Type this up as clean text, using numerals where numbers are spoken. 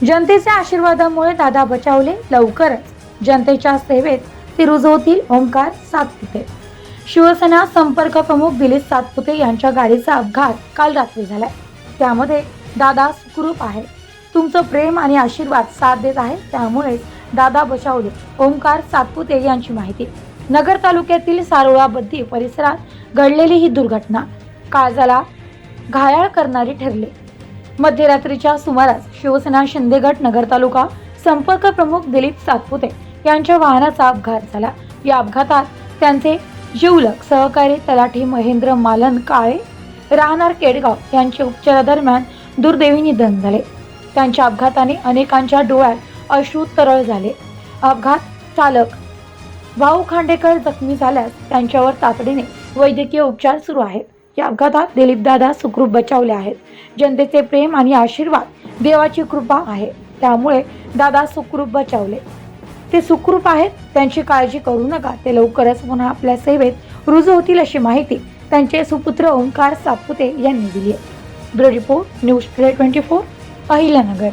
जनतेच्या आशीर्वादामुळे दादा बचावले. लवकरच जनतेच्या सेवेत ते रुजू होतील. ओंकार सातपुते. शिवसेना संपर्क प्रमुख दिलीप सातपुते यांच्या गाडीचा अपघात काल रात्री झालाय. त्यामध्ये दादा सुखरूप आहे. तुमचं प्रेम आणि आशीर्वाद साथ देत आहे, त्यामुळे दादा बचावले. ओंकार सातपुते यांची माहिती. नगर तालुक्यातील सारोळा बद्दी परिसरात घडलेली ही दुर्घटना काळजाला घायाळ करणारी ठरली. मध्यरात्रीच्या सुमारास शिवसेना शिंदे गट नगर तालुका संपर्क प्रमुख दिलीप सातपुते यांच्या वाहनाचा अपघात झाला. या अपघातात त्यांचे जिवलग सहकारी तलाठी महेंद्र मालन काळे राहणार केडगाव यांचे उपचारादरम्यान दुर्दैवी निधन झाले. त्यांच्या अपघाताने अनेकांच्या डोळ्यात अश्रू तरळ झाले. अपघात चालक भाऊ खांडेकर जखमी झाल्यास त्यांच्यावर तातडीने वैद्यकीय उपचार सुरू आहेत. या अपघातात दिलीप दादा सुखरूप बचावले आहेत. जनतेचे प्रेम आणि आशीर्वाद देवाची कृपा आहे, त्यामुळे दादा सुखरूप बचावले. ते सुखरूप आहेत, त्यांची काळजी करू नका. ते लवकरच पुन्हा आपल्या सेवेत रुजू होतील, अशी माहिती त्यांचे सुपुत्र ओंकार सातपुते यांनी दिली आहे. Bureau report, news 24, Ahilyanagar.